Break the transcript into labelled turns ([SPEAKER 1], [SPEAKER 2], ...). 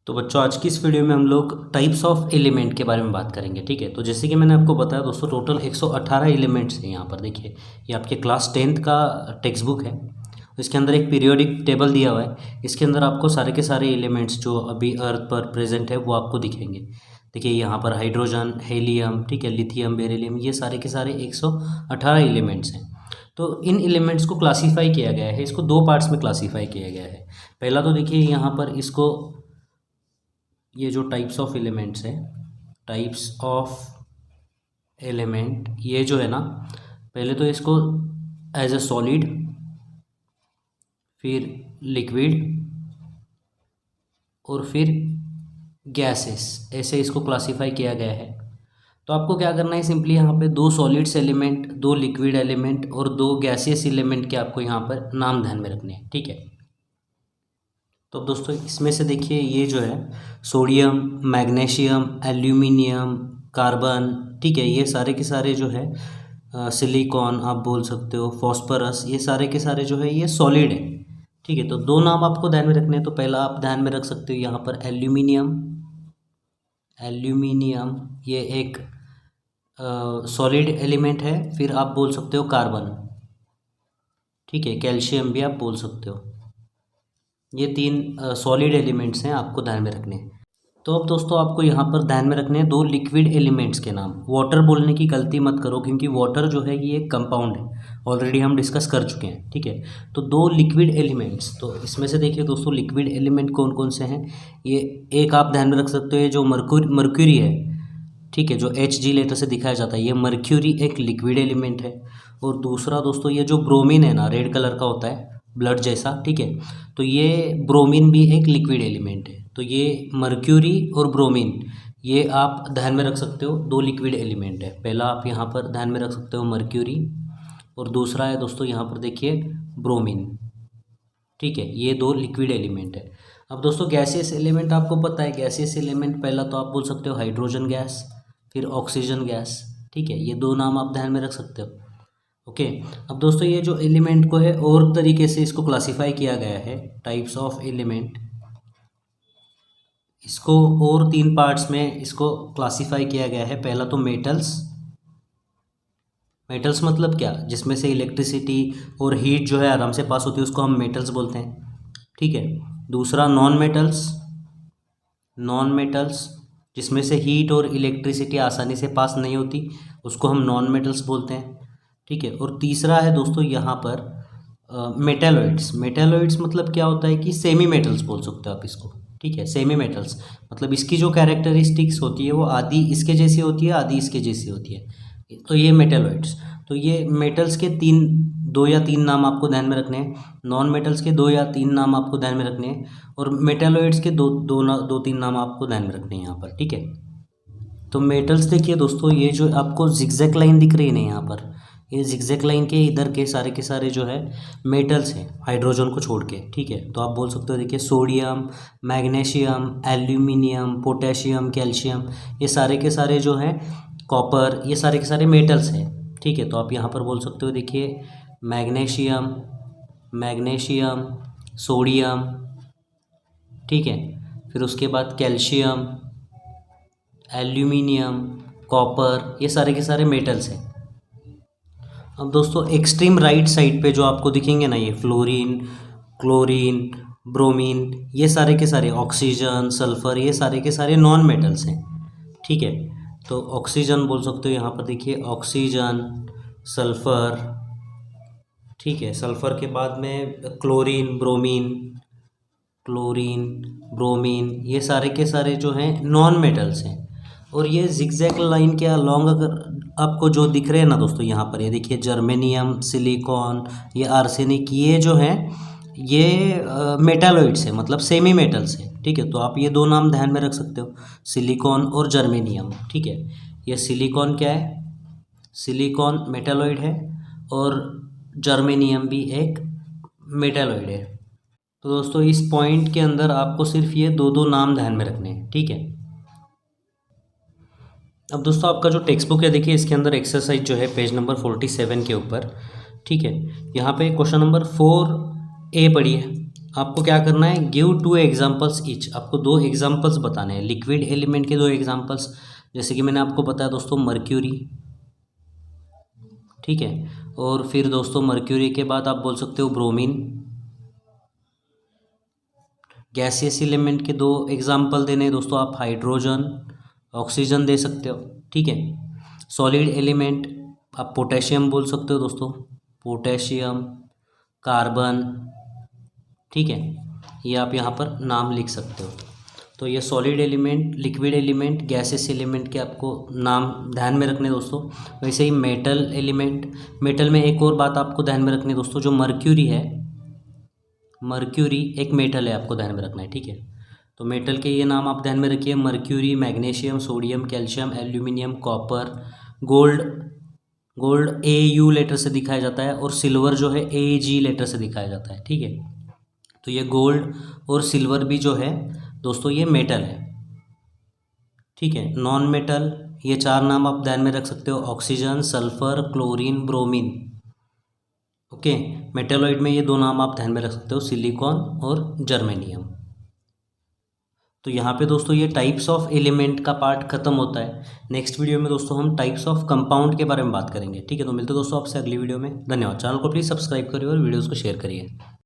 [SPEAKER 1] तो बच्चों आज की इस वीडियो में हम लोग टाइप्स ऑफ एलिमेंट के बारे में बात करेंगे। ठीक है, तो जैसे कि मैंने आपको बताया दोस्तों टोटल 118 एलिमेंट्स हैं। यहाँ पर देखिए ये आपके क्लास 10th का टेक्स्ट बुक है। इसके अंदर एक पीरियोडिक टेबल दिया हुआ है। इसके अंदर आपको सारे के सारे एलिमेंट्स जो अभी अर्थ पर प्रेजेंट है वो आपको दिखेंगे। देखिए यहाँ पर हाइड्रोजन, हेलियम, ठीक है, लिथियम, बेरिलियम, ये सारे के सारे 118 एलिमेंट्स हैं। तो इन एलिमेंट्स को क्लासीफाई किया गया है, इसको दो पार्ट्स में क्लासीफाई किया गया है। पहला तो देखिए यहाँ पर इसको ये जो टाइप्स ऑफ एलिमेंट्स है, टाइप्स ऑफ एलिमेंट, ये जो है ना, पहले तो इसको एज अ सॉलिड, फिर लिक्विड और फिर गैसेस, ऐसे इसको क्लासीफाई किया गया है। तो आपको क्या करना है, सिंपली यहाँ पे दो सॉलिड्स एलिमेंट, दो लिक्विड एलिमेंट और दो गैसियस एलिमेंट के आपको यहाँ पर नाम ध्यान में रखने हैं। ठीक है, तो दोस्तों इसमें से देखिए ये जो है सोडियम, मैग्नीशियम, एल्यूमिनियम, कार्बन, ठीक है, ये सारे के सारे जो है सिलिकॉन आप बोल सकते हो, फॉस्फोरस, ये सारे के सारे जो है ये सॉलिड है। ठीक है, तो दो नाम आपको ध्यान में रखने हैं। तो पहला आप ध्यान में रख सकते हो यहाँ पर एल्यूमिनियम, एल्यूमिनियम ये एक सॉलिड एलिमेंट है। फिर आप बोल सकते हो कार्बन, ठीक है, कैल्शियम भी आप बोल सकते हो। ये तीन सॉलिड एलिमेंट्स हैं, आपको ध्यान में रखने हैं। तो अब दोस्तों आपको यहाँ पर ध्यान में रखने हैं दो लिक्विड एलिमेंट्स के नाम। वाटर बोलने की गलती मत करो, क्योंकि वाटर जो है ये एक कंपाउंड है, ऑलरेडी हम डिस्कस कर चुके हैं। ठीक है, तो दो लिक्विड एलिमेंट्स, तो इसमें से देखिए दोस्तों लिक्विड एलिमेंट कौन कौन से हैं। ये एक आप ध्यान में रख सकते हो, ये जो मर्क्यूरी है, ठीक है, जो Hg लेटर से दिखाया जाता है, ये मर्क्यूरी एक लिक्विड एलिमेंट है। और दूसरा दोस्तों ये जो ब्रोमीन है ना, रेड कलर का होता है, ब्लड जैसा, ठीक है, तो ये ब्रोमीन भी एक लिक्विड एलिमेंट है। तो ये मर्क्यूरी और ब्रोमीन, ये आप ध्यान में रख सकते हो, दो लिक्विड एलिमेंट है। पहला आप यहाँ पर ध्यान में रख सकते हो मर्क्यूरी, और दूसरा है दोस्तों यहाँ पर देखिए ब्रोमीन। ठीक है, ये दो लिक्विड एलिमेंट है। अब दोस्तों गैसियस एलिमेंट आपको पता है, गैसियस एलिमेंट पहला तो आप बोल सकते हो हाइड्रोजन गैस, फिर ऑक्सीजन गैस। ठीक है, ये दो नाम आप ध्यान में रख सकते हो। ओके, अब दोस्तों ये जो एलिमेंट को है और तरीके से इसको क्लासिफाई किया गया है, टाइप्स ऑफ एलिमेंट, इसको और तीन पार्ट्स में इसको क्लासिफाई किया गया है। पहला तो मेटल्स, मेटल्स मतलब क्या, जिसमें से इलेक्ट्रिसिटी और हीट जो है आराम से पास होती है, उसको हम मेटल्स बोलते हैं। ठीक है, दूसरा नॉन मेटल्स, नॉन मेटल्स जिसमें से हीट और इलेक्ट्रिसिटी आसानी से पास नहीं होती, उसको हम नॉन मेटल्स बोलते हैं। ठीक है, और तीसरा है दोस्तों यहाँ पर मेटालॉइड्स। मेटालॉइड्स मतलब क्या होता है कि सेमी मेटल्स बोल सकते हो आप इसको। ठीक है, सेमी मेटल्स मतलब इसकी जो कैरेक्टरिस्टिक्स होती है वो आधी इसके जैसी होती है, आधी इसके जैसी होती है। तो ये मेटालॉइड्स, तो ये मेटल्स के दो या तीन नाम आपको ध्यान में रखने हैं, नॉन मेटल्स के दो या तीन नाम आपको ध्यान में रखने हैं, और मेटालॉइड्स के दो तीन नाम आपको ध्यान में रखने हैं यहाँ पर। ठीक है, तो मेटल्स देखिए दोस्तों, ये जो आपको जिगजैग लाइन दिख रही है ना यहाँ पर, ये जिगजैग लाइन के इधर के सारे जो है मेटल्स हैं, हाइड्रोजन को छोड़ के। ठीक है, तो आप बोल सकते हो देखिए sodium, magnesium, aluminium, potassium, calcium, ये सारे के सारे जो हैं, कॉपर, ये सारे के सारे मेटल्स हैं। ठीक है, तो आप यहाँ पर बोल सकते हो देखिए मैग्नीशियम, मैग्नीशियम, सोडियम, ठीक है, फिर उसके बाद कैल्शियम, एल्यूमिनियम, कॉपर, ये सारे के सारे मेटल्स हैं। अब दोस्तों एक्सट्रीम राइट साइड पे जो आपको दिखेंगे ना, ये फ्लोरीन, क्लोरीन, ब्रोमीन, ये सारे के सारे, ऑक्सीजन, सल्फर, ये सारे के सारे नॉन मेटल्स हैं। ठीक है, तो ऑक्सीजन बोल सकते हो यहाँ पर देखिए ऑक्सीजन, सल्फर, ठीक है, सल्फर के बाद में क्लोरीन, ब्रोमीन, क्लोरीन, ब्रोमीन, ये सारे के सारे जो हैं नॉन मेटल्स हैं। और ये जिगजैग लाइन के अलॉन्ग अगर आपको जो दिख रहे हैं ना दोस्तों, यहाँ पर ये देखिए जर्मेनियम, सिलिकॉन, ये आर्सेनिक, ये जो है ये मेटालॉइड्स है, मतलब सेमी मेटल्स है। ठीक है, तो आप ये दो नाम ध्यान में रख सकते हो, सिलिकॉन और जर्मेनियम। ठीक है, ये सिलिकॉन क्या है, सिलिकॉन मेटालॉइड है, और जर्मेनियम भी एक मेटालॉइड है। तो दोस्तों इस पॉइंट के अंदर आपको सिर्फ ये दो नाम ध्यान में रखने हैं। ठीक है, अब दोस्तों आपका जो टेक्स्ट बुक है देखिए, इसके अंदर एक्सरसाइज जो है पेज नंबर 47 के ऊपर, ठीक है, यहाँ पे क्वेश्चन नंबर 4A पढ़िए। आपको क्या करना है, गिव 2 एग्जांपल्स ईच, आपको 2 एग्जांपल्स बताने हैं लिक्विड एलिमेंट के 2 एग्जांपल्स। जैसे कि मैंने आपको बताया दोस्तों मर्क्यूरी, ठीक है। और फिर दोस्तों मर्क्यूरी के बाद आप बोल सकते हो ब्रोमीन। गैसियस एलिमेंट के 2 एग्जांपल देने हैं दोस्तों, आप हाइड्रोजन, ऑक्सीजन दे सकते हो, ठीक है। सॉलिड एलिमेंट आप पोटेशियम बोल सकते हो दोस्तों, पोटेशियम, कार्बन, ठीक है। ये आप यहाँ पर नाम लिख सकते हो। तो ये solid element, liquid element, gases element के आपको नाम ध्यान में रखने दोस्तों। वैसे ही मेटल एलिमेंट, मेटल में एक और बात आपको ध्यान में रखनी दोस्तों, जो मर्क्यूरी है, मर्क्यूरी एक मेटल है, आपको ध्यान में रखना है, ठीक है। तो मेटल के ये नाम आप ध्यान में रखिए, mercury, magnesium, sodium, calcium, aluminium, copper, gold, gold AU letter से दिखाया जाता है, और सिल्वर जो है AG लेटर से दिखाया जाता है, ठीक है। तो ये गोल्ड और सिल्वर भी जो है दोस्तों ये मेटल है, ठीक है। नॉन मेटल, ये 4 नाम आप ध्यान में रख सकते हो, oxygen, sulphur, chlorine, bromine, okay. Metalloid में ये 2 नाम आप ध्यान में रख सकते हो, सिलिकॉन और जर्मेनियम। तो यहाँ पे दोस्तों ये टाइप्स ऑफ एलिमेंट का पार्ट खत्म होता है। नेक्स्ट वीडियो में दोस्तों हम टाइप्स ऑफ कंपाउंड के बारे में बात करेंगे, ठीक है। तो मिलते हैं दोस्तों आपसे अगली वीडियो में। धन्यवाद। चैनल को प्लीज़ सब्सक्राइब करिए और वीडियोज़ को शेयर करिए।